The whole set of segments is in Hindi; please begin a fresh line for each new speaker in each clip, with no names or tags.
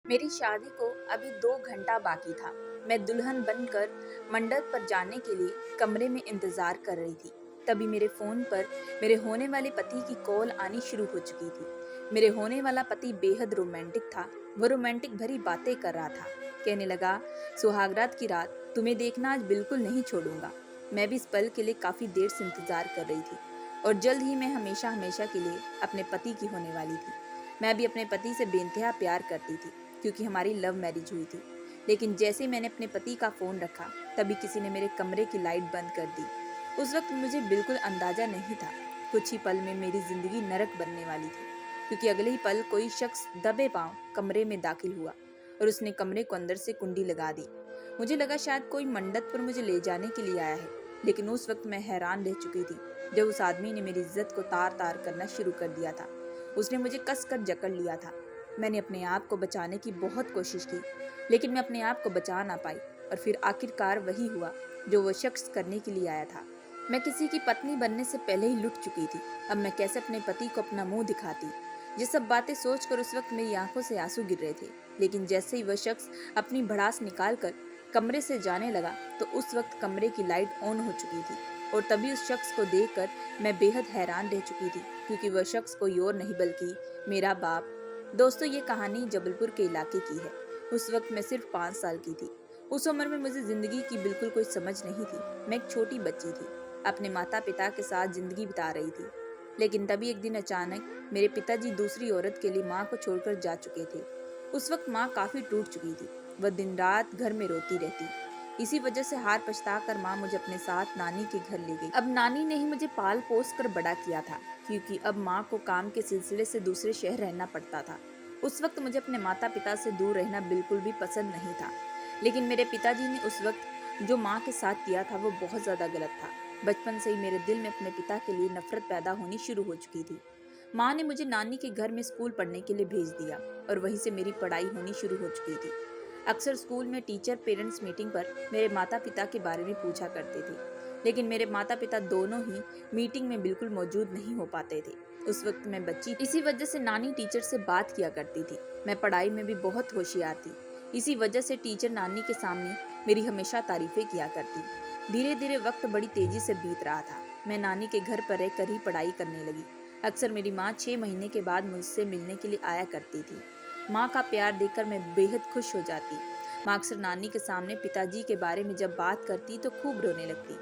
मेरी शादी को अभी 2 घंटा बाकी था। मैं दुल्हन बनकर मंडप पर जाने के लिए कमरे में इंतजार कर रही थी। तभी मेरे फोन पर मेरे होने वाले पति की कॉल आनी शुरू हो चुकी थी। मेरे होने वाला पति बेहद रोमांटिक था। वो रोमांटिक भरी बातें कर रहा था। कहने लगा, सुहागरात की रात तुम्हें देखना आज बिल्कुल नहीं छोड़ूंगा। मैं भी इस पल के लिए काफी देर से इंतजार कर रही थी और जल्द ही मैं हमेशा हमेशा के लिए अपने पति की होने वाली थी। मैं भी अपने पति से बेइंतहा प्यार करती थी क्योंकि हमारी लव मैरिज हुई थी। लेकिन जैसे ही मैंने अपने पति का फ़ोन रखा, तभी किसी ने मेरे कमरे की लाइट बंद कर दी। उस वक्त मुझे बिल्कुल अंदाज़ा नहीं था। कुछ ही पल में मेरी ज़िंदगी नरक बनने वाली थी, क्योंकि अगले ही पल कोई शख्स दबे पांव कमरे में दाखिल हुआ और उसने कमरे को अंदर से कुंडी लगा दी। मुझे लगा शायद कोई मंडप पर मुझे ले जाने के लिए आया है, लेकिन उस वक्त मैं हैरान रह चुकी थी जब उस आदमी ने मेरी इज्जत को तार तार करना शुरू कर दिया था। उसने मुझे कस कर जकड़ लिया था। मैंने अपने आप को बचाने की बहुत कोशिश की, लेकिन मैं अपने आप को बचा ना पाई और फिर आखिरकार वही हुआ जो वो शख्स करने के लिए आया था। मैं किसी की पत्नी बनने से पहले ही लुट चुकी थी। अब मैं कैसे अपने पति को अपना मुंह दिखाती। ये सब बातें सोचकर उस वक्त मेरी आंखों से आंसू गिर रहे थे। लेकिन जैसे ही वह शख्स अपनी भड़ास निकाल कर कमरे से जाने लगा, तो उस वक्त कमरे की लाइट ऑन हो चुकी थी और तभी उस शख्स को देखकर मैं बेहद हैरान रह चुकी थी, क्योंकि वह शख्स कोई और नहीं बल्कि मेरा बाप। दोस्तों, ये कहानी जबलपुर के इलाके की है। उस वक्त मैं सिर्फ 5 साल की थी। उस उम्र में मुझे जिंदगी की बिल्कुल कोई समझ नहीं थी। मैं एक छोटी बच्ची थी, अपने माता पिता के साथ जिंदगी बिता रही थी। लेकिन तभी एक दिन अचानक मेरे पिताजी दूसरी औरत के लिए माँ को छोड़कर जा चुके थे। उस वक्त माँ काफी टूट चुकी थी। वह दिन रात घर में रोती रहती। इसी वजह से हार पछता कर माँ मुझे अपने साथ नानी के घर ले गई। अब नानी ने ही मुझे पाल पोस कर बड़ा किया था, क्योंकि अब माँ को काम के सिलसिले से दूसरे शहर रहना पड़ता था। उस वक्त मुझे अपने माता पिता से दूर रहना बिल्कुल भी पसंद नहीं था। लेकिन मेरे पिताजी ने उस वक्त जो माँ के साथ किया था वो बहुत ज़्यादा गलत था। बचपन से ही मेरे दिल में अपने पिता के लिए नफरत पैदा होनी शुरू हो चुकी थी। माँ ने मुझे नानी के घर में स्कूल पढ़ने के लिए भेज दिया और वहीं से मेरी पढ़ाई होनी शुरू हो चुकी थी। अक्सर स्कूल में टीचर पेरेंट्स मीटिंग पर मेरे माता पिता के बारे में पूछा करते थे, लेकिन मेरे माता पिता दोनों ही मीटिंग में बिल्कुल मौजूद नहीं हो पाते थे। उस वक्त मैं बच्ची थी। इसी वजह से नानी टीचर से बात किया करती थी। मैं पढ़ाई में भी बहुत होशियार थी। इसी वजह से टीचर नानी के सामने मेरी हमेशा तारीफें किया करती। धीरे धीरे वक्त बड़ी तेजी से बीत रहा था। मैं नानी के घर पर रहकर ही पढ़ाई करने लगी। अक्सर मेरी माँ 6 महीने के बाद मुझसे मिलने के लिए आया करती थी। माँ का प्यार देखकर मैं बेहद खुश हो जाती। माँ अक्सर नानी के सामने पिताजी के बारे में जब बात करती तो खूब रोने लगती।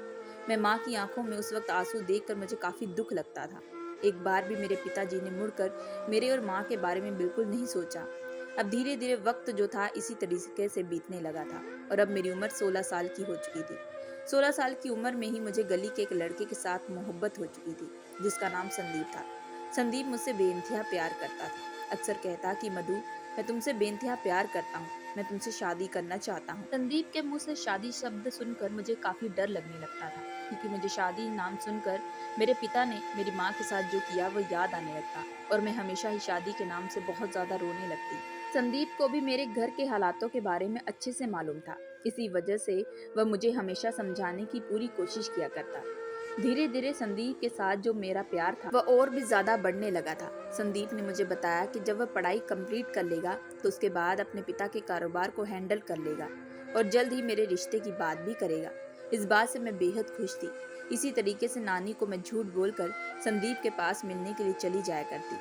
मैं माँ की आंखों में उस वक्त आंसू देखकर मुझे काफी दुख लगता था। एक बार भी मेरे पिताजी ने मुड़कर मेरे और माँ के बारे में बिल्कुल नहीं सोचा। अब धीरे धीरे वक्त जो था इसी तरीके से बीतने लगा था और अब मेरी उम्र 16 साल की हो चुकी थी। 16 साल की उम्र में ही मुझे गली के एक लड़के के साथ मोहब्बत हो चुकी थी, जिसका नाम संदीप था। संदीप मुझसे बेइंतहा प्यार करता था। अक्सर कहता कि मधु, मैं तुमसे बेइंतहा प्यार करता हूँ, मैं तुमसे शादी करना चाहता हूँ। संदीप के मुंह से शादी शब्द सुनकर मुझे काफी डर लगने लगता था, क्योंकि मुझे शादी नाम सुनकर मेरे पिता ने मेरी माँ के साथ जो किया वो याद आने लगता और मैं हमेशा ही शादी के नाम से बहुत ज्यादा रोने लगती। संदीप को भी मेरे घर के हालातों के बारे में अच्छे से मालूम था। इसी वजह से वह मुझे हमेशा समझाने की पूरी कोशिश किया करता। धीरे धीरे संदीप के साथ जो मेरा प्यार था वह और भी ज्यादा बढ़ने लगा था। संदीप ने मुझे बताया कि जब वह पढ़ाई कंप्लीट कर लेगा तो उसके बाद अपने पिता के कारोबार को हैंडल कर लेगा और जल्द ही मेरे रिश्ते की बात भी करेगा। इस बात से मैं बेहद खुश थी। इसी तरीके से नानी को मैं झूठ बोलकर संदीप के पास मिलने के लिए चली जाया करती।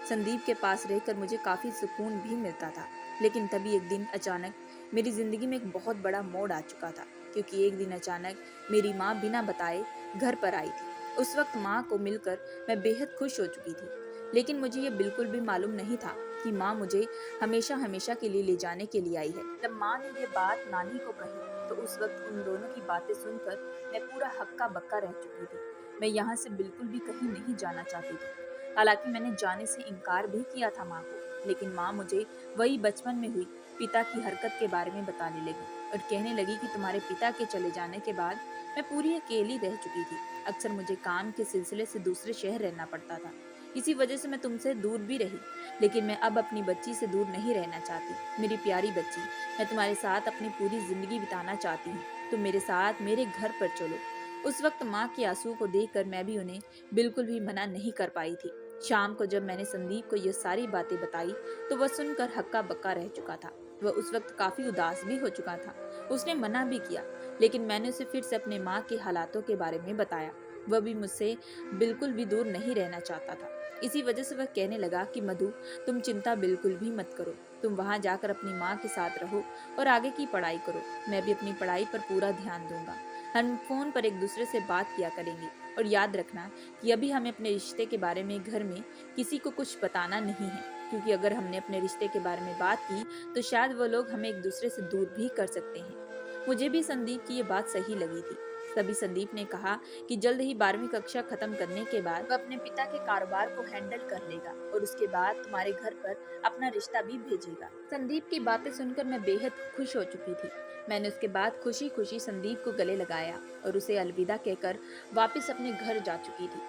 संदीप के पास रहकर मुझे काफी सुकून भी मिलता था। लेकिन तभी एक दिन अचानक मेरी जिंदगी में एक बहुत बड़ा मोड़ आ चुका था, क्योंकि एक दिन अचानक मेरी माँ बिना बताए घर पर आई थी। उस वक्त माँ को मिलकर मैं बेहद खुश हो चुकी थी, लेकिन मुझे ये बिल्कुल भी मालूम नहीं था कि माँ मुझे हमेशा हमेशा के लिए ले जाने के लिए आई है। जब माँ ने ये बात नानी को कही तो उस वक्त उन दोनों की बातें सुनकर मैं पूरा हक्का बक्का रह चुकी थी। मैं यहाँ से बिल्कुल भी कहीं नहीं जाना चाहती थी। हालांकि मैंने जाने से इनकार भी किया था माँ को, लेकिन माँ मुझे वही बचपन में हुई पिता की हरकत के बारे में बताने लगी और कहने लगी कि तुम्हारे पिता के चले जाने के बाद मैं पूरी अकेली रह चुकी थी। अक्सर मुझे काम के सिलसिले से दूसरे शहर रहना पड़ता था। इसी वजह से मैं तुमसे दूर भी रही, लेकिन मैं अब अपनी बच्ची से दूर नहीं रहना चाहती। मेरी प्यारी बच्ची, मैं तुम्हारे साथ अपनी पूरी जिंदगी बिताना चाहती हूँ। तुम मेरे साथ मेरे घर पर चलो। उस वक्त माँ के आंसू को देखकर मैं भी उन्हें बिल्कुल भी मना नहीं कर पाई थी। शाम को जब मैंने संदीप को ये सारी बातें बताई तो वह सुनकर हक्का बक्का रह चुका था। वह उस वक्त काफी उदास भी हो चुका था। उसने मना भी किया, लेकिन मैंने उसे फिर से अपने माँ के हालातों के बारे में बताया। वह भी मुझसे बिल्कुल भी दूर नहीं रहना चाहता था। इसी वजह से वह कहने लगा कि मधु, तुम चिंता बिल्कुल भी मत करो। तुम वहाँ जाकर अपनी माँ के साथ रहो और आगे की पढ़ाई करो। मैं भी अपनी पढ़ाई पर पूरा ध्यान दूंगा। हम फोन पर एक दूसरे से बात किया करेंगे। और याद रखना कि अभी हमें अपने रिश्ते के बारे में घर में किसी को कुछ बताना नहीं है, क्योंकि अगर हमने अपने रिश्ते के बारे में बात की तो शायद वो लोग हमें एक दूसरे से दूर भी कर सकते हैं। मुझे भी संदीप की ये बात सही लगी थी। तभी संदीप ने कहा कि जल्द ही 12वीं कक्षा खत्म करने के बाद वह अपने पिता के कारोबार को हैंडल कर लेगा और उसके बाद तुम्हारे घर पर अपना रिश्ता भी भेजेगा। संदीप की बातें सुनकर मैं बेहद खुश हो चुकी थी। मैंने उसके बाद खुशी खुशी संदीप को गले लगाया और उसे अलविदा कहकर वापस अपने घर जा चुकी थी।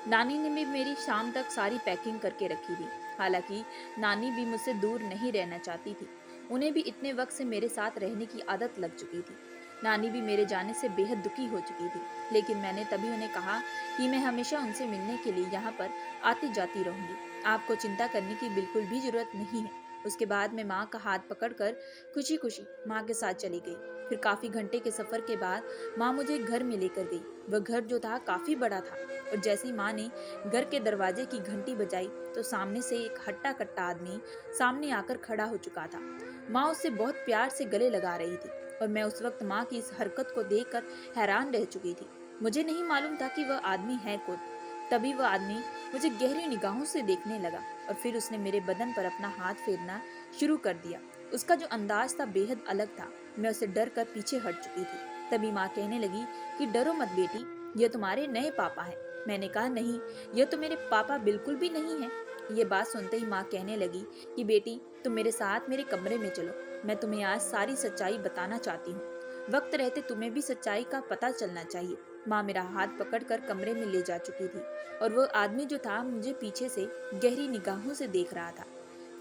नानी ने भी मेरी शाम तक सारी पैकिंग करके रखी थी। हालांकि नानी भी मुझसे दूर नहीं रहना चाहती थी। उन्हें भी इतने वक्त से मेरे साथ रहने की आदत लग चुकी थी। नानी भी मेरे जाने से बेहद दुखी हो चुकी थी, लेकिन मैंने तभी उन्हें कहा कि मैं हमेशा उनसे मिलने के लिए यहाँ पर आती जाती रहूंगी। आपको चिंता करने की बिल्कुल भी जरूरत नहीं है। उसके बाद मैं माँ का हाथ पकड़कर खुशी खुशी माँ के साथ चली गई। फिर काफी घंटे के सफर के बाद माँ मुझे घर में लेकर गई। वह घर जो था काफी बड़ा था और जैसे ही माँ ने घर के दरवाजे की घंटी बजाई तो सामने से एक हट्टा कट्टा आदमी सामने आकर खड़ा हो चुका था। माँ उससे बहुत प्यार से गले लगा रही थी और मैं उस वक्त माँ की इस हरकत को देखकर हैरान रह चुकी थी। मुझे नहीं मालूम था कि वह आदमी है कौन। तभी वह आदमी मुझे गहरी निगाहों से देखने लगा और फिर उसने मेरे बदन पर अपना हाथ फेरना शुरू कर दिया। उसका जो अंदाज था बेहद अलग था। मैं उसे डर कर पीछे हट चुकी थी। तभी माँ कहने लगी कि डरो मत बेटी, ये तुम्हारे नए पापा हैं। मैंने कहा नहीं, ये तो मेरे पापा बिल्कुल भी नहीं है। ये बात सुनते ही माँ कहने लगी कि बेटी, तुम मेरे साथ मेरे कमरे में चलो। मैं तुम्हें आज सारी सच्चाई बताना चाहती हूँ। वक्त रहते तुम्हें भी सच्चाई का पता चलना चाहिए। माँ मेरा हाथ पकड़कर कमरे में ले जा चुकी थी और वो आदमी जो था मुझे पीछे से गहरी निगाहों से देख रहा था।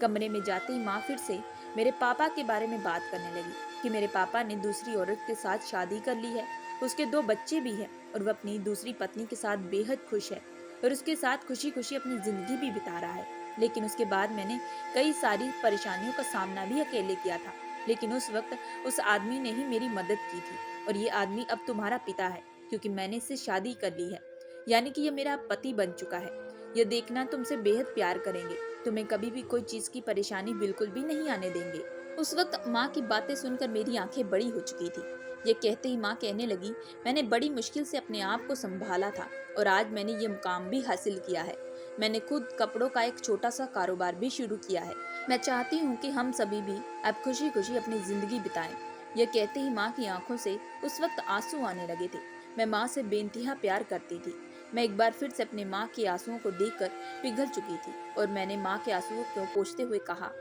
कमरे में जाते ही माँ फिर से मेरे पापा के बारे में बात करने लगी कि मेरे पापा ने दूसरी औरत के साथ शादी कर ली है, उसके 2 बच्चे भी हैं और वह अपनी दूसरी पत्नी के साथ बेहद खुश है और उसके साथ खुशी खुशी अपनी जिंदगी भी बिता रहा है। लेकिन उसके बाद मैंने कई सारी परेशानियों का सामना भी अकेले किया था, लेकिन उस वक्त उस आदमी ने ही मेरी मदद की थी और ये आदमी अब तुम्हारा पिता है, क्योंकि मैंने इससे शादी कर ली है। यानी कि ये मेरा पति बन चुका है। ये देखना तुमसे बेहद प्यार करेंगे, तुम्हें कभी भी कोई चीज की परेशानी बिल्कुल भी नहीं आने देंगे। उस वक्त माँ की बातें सुनकर मेरी आंखें बड़ी हो चुकी थी। ये कहते ही माँ कहने लगी, मैंने बड़ी मुश्किल से अपने आप को संभाला था और आज मैंने ये मुकाम भी हासिल किया है। मैंने खुद कपड़ों का एक छोटा सा कारोबार भी शुरू किया है। मैं चाहती हूँ कि हम सभी भी अब खुशी खुशी अपनी जिंदगी बिताएं। यह कहते ही माँ की आंखों से उस वक्त आंसू आने लगे थे। मैं माँ से बेइंतहा प्यार करती थी। मैं एक बार फिर से अपने माँ के आंसुओं को देखकर पिघल चुकी थी और मैंने माँ के आंसुओं को पोंछते हुए कहा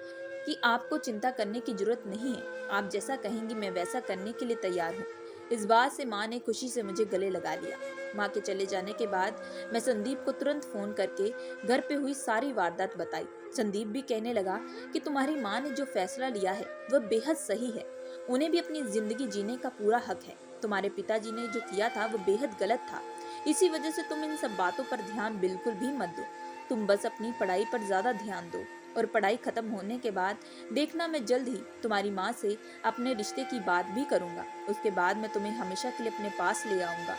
कि आपको चिंता करने की जरूरत नहीं है। आप जैसा कहेंगी मैं वैसा करने के लिए तैयार हूँ। इस बात से माँ ने खुशी से मुझे गले लगा लिया। माँ के चले जाने के बाद मैं संदीप को तुरंत फोन करके घर पे हुई सारी वारदात बताई। संदीप भी कहने लगा कि तुम्हारी माँ ने जो फैसला लिया है वह बेहद सही है। उन्हें भी अपनी जिंदगी जीने का पूरा हक है। तुम्हारे पिताजी ने जो किया था वो बेहद गलत था। इसी वजह से तुम इन सब बातों पर ध्यान बिल्कुल भी मत दो। तुम बस अपनी पढ़ाई पर ज्यादा ध्यान दो और पढ़ाई खत्म होने के बाद देखना मैं जल्द ही तुम्हारी माँ से अपने रिश्ते की बात भी करूंगा। उसके बाद मैं तुम्हें हमेशा के लिए अपने पास ले आऊंगा।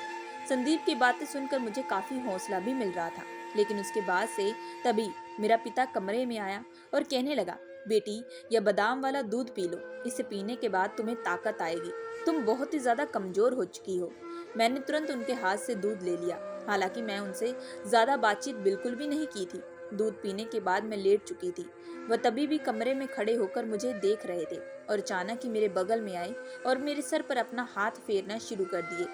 संदीप की बातें सुनकर मुझे काफी हौसला भी मिल रहा था, लेकिन उसके बाद से तभी मेरा पिता कमरे में आया और कहने लगा, बेटी, यह बादाम वाला दूध पी लो। इसे पीने के बाद तुम्हें ताकत आएगी। तुम बहुत ही ज्यादा कमजोर हो चुकी हो। मैंने तुरंत उनके हाथ से दूध ले लिया। हालांकि मैं उनसे ज्यादा बातचीत बिल्कुल भी नहीं की थी। दूध पीने के बाद मैं लेट चुकी थी। वह तभी भी कमरे में खड़े होकर मुझे देख रहे थे और अचानक ही मेरे बगल में आए और मेरे सर पर अपना हाथ फेरना शुरू कर दिए।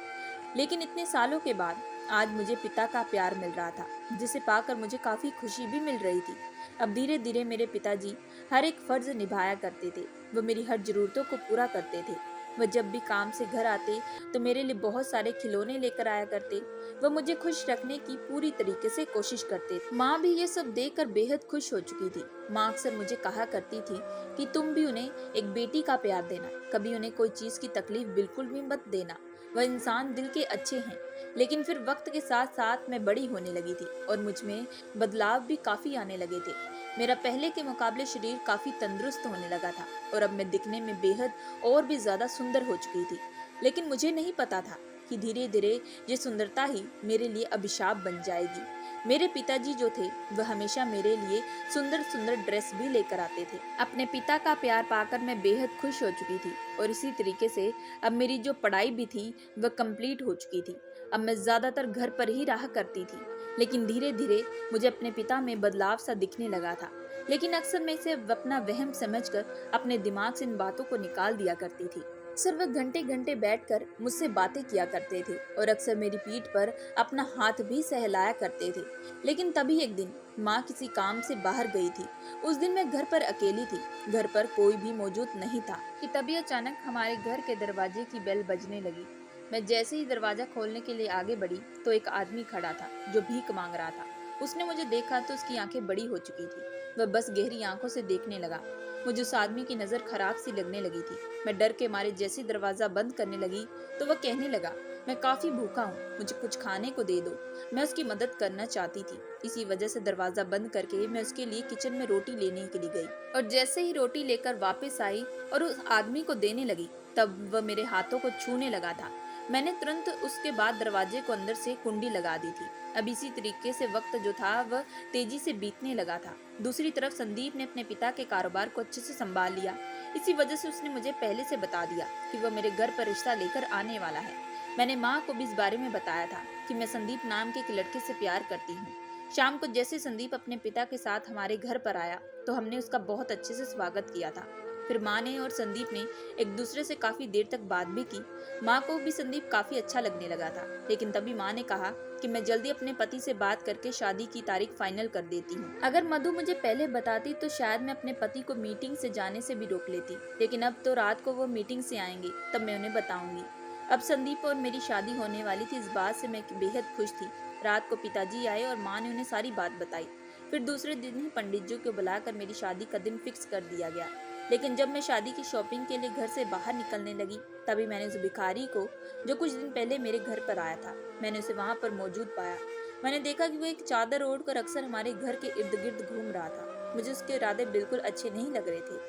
लेकिन इतने सालों के बाद आज मुझे पिता का प्यार मिल रहा था, जिसे पाकर मुझे काफी खुशी भी मिल रही थी। अब धीरे धीरे मेरे पिताजी हर एक फर्ज निभाया करते थे। वो मेरी हर जरूरतों को पूरा करते थे। वह जब भी काम से घर आते तो मेरे लिए बहुत सारे खिलौने लेकर आया करते। वह मुझे खुश रखने की पूरी तरीके से कोशिश करते थे। माँ भी ये सब देखकर बेहद खुश हो चुकी थी। माँ अक्सर मुझे कहा करती थी कि तुम भी उन्हें एक बेटी का प्यार देना, कभी उन्हें कोई चीज की तकलीफ बिल्कुल भी मत देना। वह इंसान दिल के अच्छे हैं, लेकिन फिर वक्त के साथ साथ मैं बड़ी होने लगी थी और मुझ में बदलाव भी काफी आने लगे थे। मेरा पहले के मुकाबले शरीर काफी तंदुरुस्त होने लगा था और अब मैं दिखने में बेहद और भी ज्यादा सुंदर हो चुकी थी। लेकिन मुझे नहीं पता था कि धीरे धीरे ये सुंदरता ही मेरे लिए अभिशाप बन जाएगी। मेरे पिताजी जो थे वह हमेशा मेरे लिए सुंदर सुंदर ड्रेस भी लेकर आते थे। अपने पिता का प्यार पाकर मैं बेहद खुश हो चुकी थी और इसी तरीके से अब मेरी जो पढ़ाई भी थी वह कंप्लीट हो चुकी थी। अब मैं ज्यादातर घर पर ही रहा करती थी, लेकिन धीरे धीरे मुझे अपने पिता में बदलाव सा दिखने लगा था। लेकिन अक्सर मैं इसे अपना वहम समझकर अपने दिमाग से इन बातों को निकाल दिया करती थी। अक्सर वह घंटे घंटे बैठकर मुझसे बातें किया करते थे और अक्सर मेरी पीठ पर अपना हाथ भी सहलाया करते थे। लेकिन तभी एक दिन माँ किसी काम से बाहर गई थी। उस दिन मैं घर पर अकेली थी, घर पर कोई भी मौजूद नहीं था कि तभी अचानक हमारे घर के दरवाजे की बेल बजने लगी। मैं जैसे ही दरवाजा खोलने के लिए आगे बढ़ी तो एक आदमी खड़ा था जो भीख मांग रहा था। उसने मुझे देखा तो उसकी आंखें बड़ी हो चुकी थी। वह बस गहरी आंखों से देखने लगा। मुझे उस आदमी की नजर खराब सी लगने लगी थी। मैं डर के मारे जैसे दरवाजा बंद करने लगी तो वह कहने लगा, मैं काफी भूखा हूँ, मुझे कुछ खाने को दे दो। मैं उसकी मदद करना चाहती थी। इसी वजह से दरवाजा बंद करके मैं उसके लिए किचन में रोटी लेने के लिए गई और जैसे ही रोटी लेकर वापस आई और उस आदमी को देने लगी तब वह मेरे हाथों को छूने लगा था। मैंने तुरंत उसके बाद दरवाजे को अंदर से कुंडी लगा दी थी। अब इसी तरीके से वक्त जो था वह तेजी से बीतने लगा था। दूसरी तरफ संदीप ने अपने पिता के कारोबार को अच्छे से संभाल लिया। इसी वजह से उसने मुझे पहले से बता दिया कि वह मेरे घर पर रिश्ता लेकर आने वाला है। मैंने माँ को भी इस बारे में बताया था कि मैं संदीप नाम के एक लड़के से प्यार करती हूँ। शाम को जैसे संदीप अपने पिता के साथ हमारे घर पर आया तो हमने उसका बहुत अच्छे से स्वागत किया था। फिर माँ ने और संदीप ने एक दूसरे से काफी देर तक बात भी की। माँ को भी संदीप काफी अच्छा लगने लगा था, लेकिन तभी माँ ने कहा कि मैं जल्दी अपने पति से बात करके शादी की तारीख फाइनल कर देती हूँ। अगर मधु मुझे पहले बताती तो शायद मैं अपने पति को मीटिंग से जाने से भी रोक लेती, लेकिन अब तो रात को वो मीटिंग से आएंगे तब मैं उन्हें बताऊंगी। अब संदीप और मेरी शादी होने वाली थी, इस बात से मैं बेहद खुश थी। रात को पिताजी आए और माँ ने उन्हें सारी बात बताई। फिर दूसरे दिन ही पंडित जी को बुलाकर मेरी शादी का दिन फिक्स कर दिया गया। लेकिन जब मैं शादी की शॉपिंग के लिए घर से बाहर निकलने लगी तभी मैंने उस भिखारी को, जो कुछ दिन पहले मेरे घर पर आया था, मैंने उसे वहां पर मौजूद पाया। मैंने देखा कि वो एक चादर ओढ़कर अक्सर हमारे घर के इर्द गिर्द घूम रहा था। मुझे उसके इरादे बिल्कुल अच्छे नहीं लग रहे थे,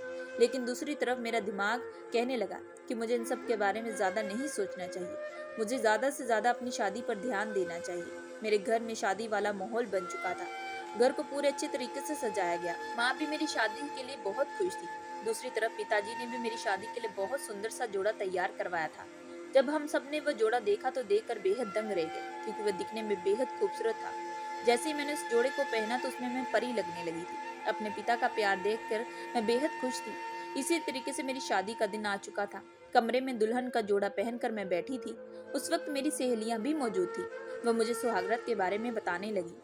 लेकिन दूसरी तरफ मेरा दिमाग कहने लगा कि मुझे इन सब के बारे में ज्यादा नहीं सोचना चाहिए। मुझे ज्यादा से ज्यादा अपनी शादी पर ध्यान देना चाहिए। मेरे घर में शादी वाला माहौल बन चुका था। घर को पूरे अच्छे तरीके से सजाया गया। माँ भी मेरी शादी के लिए बहुत खुश थी। दूसरी तरफ पिताजी ने भी मेरी शादी के लिए बहुत सुंदर सा जोड़ा तैयार करवाया था। जब हम सब ने वह जोड़ा देखा तो देखकर बेहद दंग रह गए, क्योंकि वह दिखने में बेहद खूबसूरत था। जैसे ही मैंने उस जोड़े को पहना तो उसमें मैं परी लगने लगी थी। अपने पिता का प्यार देखकर मैं बेहद खुश थी। इसी तरीके से मेरी शादी का दिन आ चुका था। कमरे में दुल्हन का जोड़ा पहनकर मैं बैठी थी। उस वक्त मेरी सहेलियां भी मौजूद थी। वह मुझे सुहागरात के बारे में बताने लगी।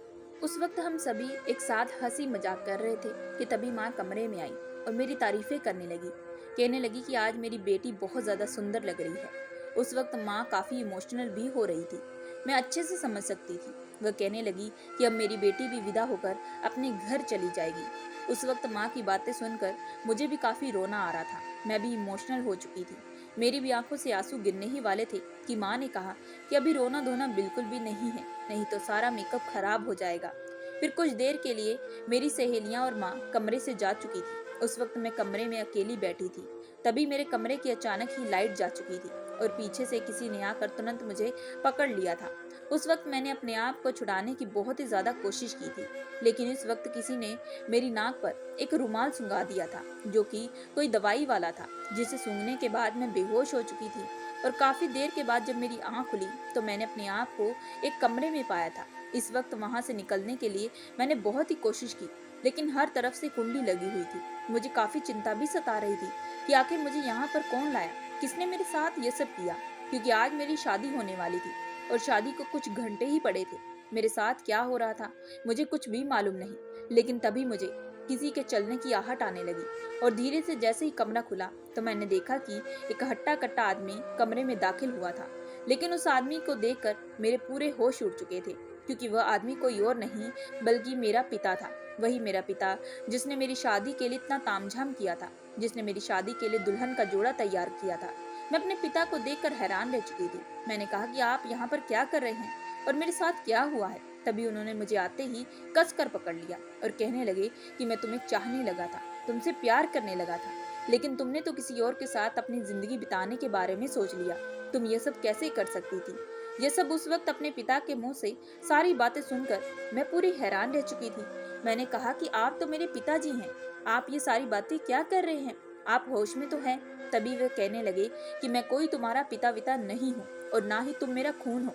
उस वक्त हम सभी एक साथ हंसी मजाक कर रहे थे कि तभी माँ कमरे में आई और मेरी तारीफें करने लगी। कहने लगी कि आज मेरी बेटी बहुत ज्यादा सुंदर लग रही है। उस वक्त माँ काफी इमोशनल भी हो रही थी। मैं अच्छे से समझ सकती थी। वह कहने लगी कि अब मेरी बेटी भी विदा होकर अपने घर चली जाएगी। उस वक्त माँ की बातें सुनकर मुझे भी काफी रोना आ रहा था। मैं भी इमोशनल हो चुकी थी। मेरी भी आंखों से आंसू गिरने ही वाले थे कि माँ ने कहा कि अभी रोना धोना बिल्कुल भी नहीं है, नहीं तो सारा मेकअप खराब हो जाएगा। फिर कुछ देर के लिए मेरी सहेलियां और माँ कमरे से जा चुकी थी। उस वक्त मैं कमरे में अकेली बैठी थी। तभी मेरे कमरे की अचानक ही लाइट जा चुकी थी और पीछे से किसी ने आकर तुरंत मुझे पकड़ लिया था। उस वक्त मैंने अपने आप को छुड़ाने की बहुत ही ज्यादा कोशिश की थी, लेकिन इस वक्त किसी ने मेरी नाक पर एक रुमाल सूंघा दिया था, जो कि कोई दवाई वाला था, जिसे सूंघने के बाद मैं बेहोश हो चुकी थी। और काफी देर के बाद जब मेरी आंख खुली तो मैंने अपने आप को एक कमरे में पाया था। इस वक्त वहां से निकलने के लिए मैंने बहुत ही कोशिश की, लेकिन हर तरफ से कुंडी लगी हुई थी। मुझे काफी चिंता भी सता रही थी कि आखिर मुझे यहाँ पर कौन लाया, किसने मेरे साथ ये सब किया, क्योंकि आज मेरी शादी होने वाली थी और शादी को कुछ घंटे ही पड़े थे। मेरे साथ क्या हो रहा था मुझे कुछ भी मालूम नहीं। लेकिन तभी मुझे किसी के चलने की आहट आने लगी और धीरे से जैसे ही कमरा खुला तो मैंने देखा कि एक हट्टा कट्टा आदमी कमरे में दाखिल हुआ था। लेकिन उस आदमी को देखकर मेरे पूरे होश उड़ चुके थे, क्योंकि वह आदमी कोई और नहीं बल्कि मेरा पिता था। वही मेरा पिता जिसने मेरी शादी के लिए इतना तामझाम किया था, जिसने मेरी शादी के लिए दुल्हन का जोड़ा तैयार किया था। मैं अपने पिता को देखकर हैरान रह चुकी थी। मैंने कहा कि आप यहाँ पर क्या कर रहे हैं और मेरे साथ क्या हुआ है। तभी उन्होंने मुझे आते ही कस कर पकड़ लिया और कहने लगे कि मैं तुम्हें चाहने लगा था, तुमसे प्यार करने लगा था, लेकिन तुमने तो किसी और के साथ अपनी जिंदगी बिताने के बारे में सोच लिया। तुम ये सब कैसे कर सकती थी। ये सब उस वक्त अपने पिता के मुंह से सारी बातें सुनकर मैं पूरी हैरान रह चुकी थी। मैंने कहा कि आप तो मेरे पिताजी हैं, आप ये सारी बातें क्या कर रहे हैं, आप होश में तो हैं। तभी वे कहने लगे कि मैं कोई तुम्हारा पिता विता नहीं हूँ और ना ही तुम मेरा खून हो।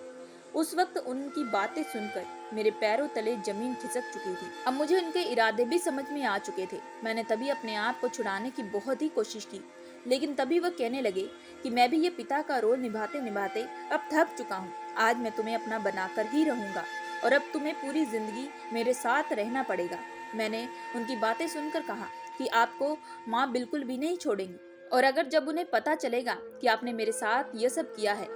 उस वक्त उनकी बातें सुनकर मेरे पैरों तले जमीन खिसक चुकी थी। अब मुझे उनके इरादे भी समझ में आ चुके थे। मैंने तभी अपने आप को छुड़ाने की बहुत ही कोशिश की, लेकिन तभी वह कहने लगे कि मैं भी ये पिता का रोल निभाते निभाते अब थक चुका हूँ। आज मैं तुम्हें अपना बनाकर ही रहूंगा और अब तुम्हें पूरी जिंदगी मेरे साथ रहना पड़ेगा। मैंने उनकी बातें सुनकर कहा कि आपको माँ बिल्कुल भी नहीं छोड़ेंगी, और अगर जब उन्हें पता चलेगा कि आपने मेरे साथ ये सब किया है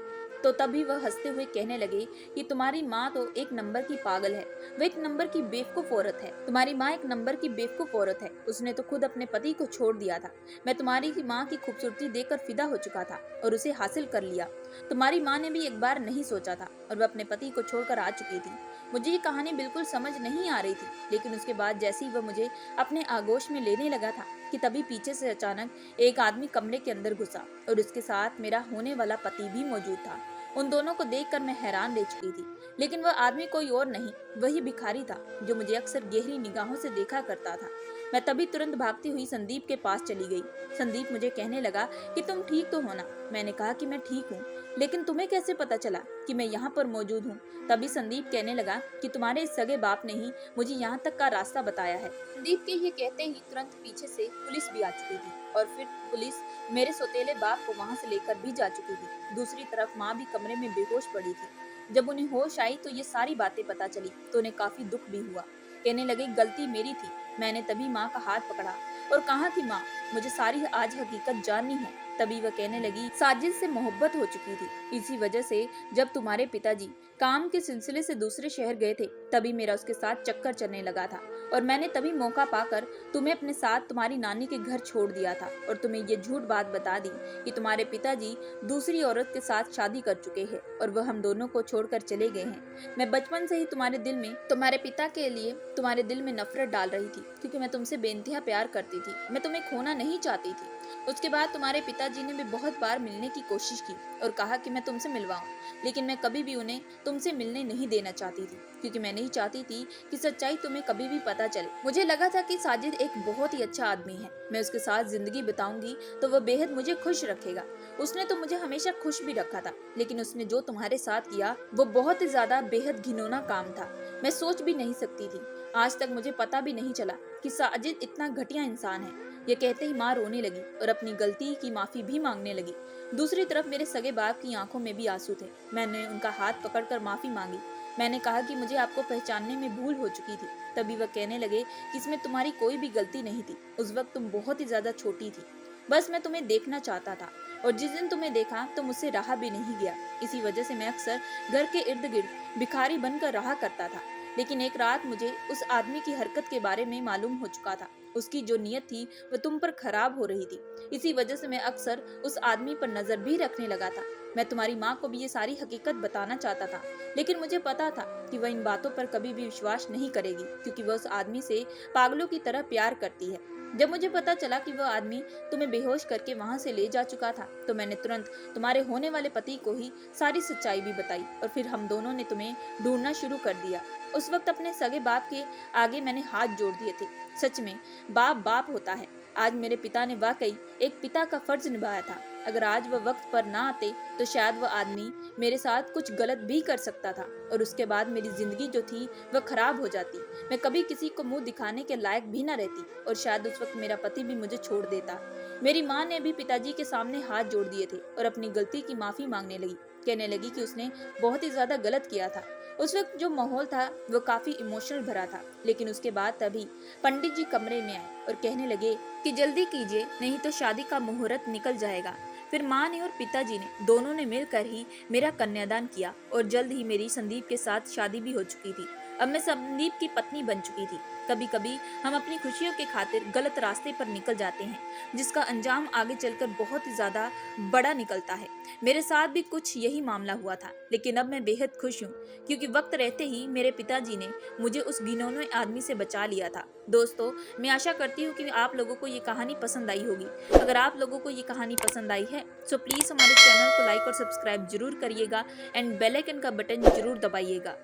तो तभी वह हंसते हुए कहने लगे कि तुम्हारी माँ तो एक नंबर की पागल है, वह एक नंबर की बेवकूफ औरत है। तुम्हारी माँ एक नंबर की बेवकूफ औरत है, उसने तो खुद अपने पति को छोड़ दिया था। मैं तुम्हारी माँ की खूबसूरती देखकर फिदा हो चुका था और उसे हासिल कर लिया। तुम्हारी माँ ने भी एक बार नहीं सोचा था और वह अपने पति को छोड़कर आ चुकी थी। मुझे ये कहानी बिल्कुल समझ नहीं आ रही थी, लेकिन उसके बाद जैसे ही वह मुझे अपने आगोश में लेने लगा था कि तभी पीछे से अचानक एक आदमी कमरे के अंदर घुसा और उसके साथ मेरा होने वाला पति भी मौजूद था। उन दोनों को देखकर मैं हैरान रह चुकी थी, लेकिन वह आदमी कोई और नहीं, वही भिखारी था जो मुझे अक्सर गहरी निगाहों से देखा करता था। मैं तभी तुरंत भागती हुई संदीप के पास चली गई। संदीप मुझे कहने लगा कि तुम ठीक तो हो ना। मैंने कहा कि मैं ठीक हूँ, लेकिन तुम्हें कैसे पता चला कि मैं यहाँ पर मौजूद हूँ। तभी संदीप कहने लगा कि तुम्हारे सगे बाप ने ही मुझे यहाँ तक का रास्ता बताया है। संदीप के ये कहते ही तुरंत पीछे से पुलिस भी आ चुकी थी और फिर पुलिस मेरे सौतेले बाप को वहाँ से लेकर भी जा चुकी थी। दूसरी तरफ माँ भी कमरे में बेहोश पड़ी थी। जब उन्हें होश आई तो ये सारी बातें पता चली तो उन्हें काफी दुख भी हुआ। कहने लगे गलती मेरी थी। मैंने तभी माँ का हाथ पकड़ा और कहा कि माँ, मुझे सारी आज हकीकत जाननी है। तभी वह कहने लगी साजिद से मोहब्बत हो चुकी थी। इसी वजह से जब तुम्हारे पिताजी काम के सिलसिले से दूसरे शहर गए थे तभी मेरा उसके साथ चक्कर चलने लगा था और मैंने तभी मौका पाकर तुम्हें अपने साथ तुम्हारी नानी के घर छोड़ दिया था और तुम्हें ये झूठ बात बता दी कि तुम्हारे पिताजी दूसरी औरत के साथ शादी कर चुके हैं और वह हम दोनों को छोड़कर चले गए हैं। मैं बचपन से ही तुम्हारे पिता के लिए तुम्हारे दिल में नफरत डाल रही थी क्योंकि मैं तुमसे बेइंतहा प्यार करती थी। मैं तुम्हें खोना नहीं चाहती थी। उसके बाद तुम्हारे पिताजी ने भी बहुत बार मिलने की कोशिश की और कहा कि मैं तुमसे मिलवाऊं, लेकिन मैं कभी भी उन्हें तुमसे मिलने नहीं देना चाहती थी क्योंकि मैं नहीं चाहती थी कि सच्चाई तुम्हें कभी भी पता चले। मुझे लगा था कि साजिद एक बहुत ही अच्छा आदमी है, मैं उसके साथ जिंदगी बिताऊंगी तो वह बेहद मुझे खुश रखेगा। उसने तो मुझे हमेशा खुश भी रखा था, लेकिन उसने जो तुम्हारे साथ किया वो बहुत ही ज्यादा बेहद घिनौना काम था। मैं सोच भी नहीं सकती थी। आज तक मुझे पता भी नहीं चला कि साजिद इतना घटिया इंसान है। ये कहते ही माँ रोने लगी और अपनी गलती की माफी भी मांगने लगी। दूसरी तरफ मेरे सगे बाप की आंखों में भी आंसू थे। मैंने उनका हाथ पकड़कर माफी मांगी। मैंने कहा कि मुझे आपको पहचानने में भूल हो चुकी थी। तभी वह कहने लगे कि इसमें तुम्हारी कोई भी गलती नहीं थी। उस वक्त तुम बहुत ही ज्यादा छोटी थी, बस मैं तुम्हें देखना चाहता था और जिस दिन तुम्हें देखा तो मुझसे रहा भी नहीं गया। इसी वजह से मैं अक्सर घर के इर्द गिर्द भिखारी बनकर रहा करता था। लेकिन एक रात मुझे उस आदमी की हरकत के बारे में मालूम हो चुका था। उसकी जो नीयत थी वह तुम पर खराब हो रही थी। इसी वजह से मैं अक्सर उस आदमी पर नजर भी रखने लगा था। मैं तुम्हारी माँ को भी ये सारी हकीकत बताना चाहता था, लेकिन मुझे पता था कि वह इन बातों पर कभी भी विश्वास नहीं करेगी क्योंकि वह उस आदमी से पागलों की तरह प्यार करती है। जब मुझे पता चला कि वह आदमी तुम्हें बेहोश करके वहां से ले जा चुका था तो मैंने तुरंत तुम्हारे होने वाले पति को ही सारी सच्चाई भी बताई और फिर हम दोनों ने तुम्हें ढूंढना शुरू कर दिया। उस वक्त अपने सगे बाप के आगे मैंने हाथ जोड़ दिए थे। सच में बाप बाप होता है। आज मेरे पिता ने वाकई एक पिता का फर्ज निभाया था। अगर आज वह वक्त पर ना आते तो शायद वह आदमी मेरे साथ कुछ गलत भी कर सकता था और उसके बाद मेरी जिंदगी जो थी वह खराब हो जाती। मैं कभी किसी को मुंह दिखाने के लायक भी ना रहती और शायद उस वक्त मेरा पति भी मुझे छोड़ देता। मेरी माँ ने भी पिताजी के सामने हाथ जोड़ दिए थे और अपनी गलती की माफी मांगने लगी। कहने लगी कि उसने बहुत ही ज्यादा गलत किया था। उस वक्त जो माहौल था वो काफी इमोशनल भरा था, लेकिन उसके बाद तभी पंडित जी कमरे में आए और कहने लगे कि जल्दी कीजिए नहीं तो शादी का मुहूर्त निकल जाएगा। फिर माँ ने और पिताजी ने दोनों ने मिलकर ही मेरा कन्यादान किया और जल्द ही मेरी संदीप के साथ शादी भी हो चुकी थी। अब मैं संदीप की पत्नी बन चुकी थी। कभी कभी हम अपनी खुशियों के खातिर गलत रास्ते पर निकल जाते हैं, जिसका अंजाम आगे चलकर बहुत ही ज़्यादा बड़ा निकलता है। मेरे साथ भी कुछ यही मामला हुआ था, लेकिन अब मैं बेहद खुश हूँ क्योंकि वक्त रहते ही मेरे पिताजी ने मुझे उस घिनौने आदमी से बचा लिया था। दोस्तों, मैं आशा करती हूँ कि आप लोगों को ये कहानी पसंद आई होगी। अगर आप लोगों को ये कहानी पसंद आई है तो प्लीज़ हमारे चैनल को लाइक और सब्सक्राइब जरूर करिएगा एंड बेल आइकन का बटन जरूर दबाइएगा।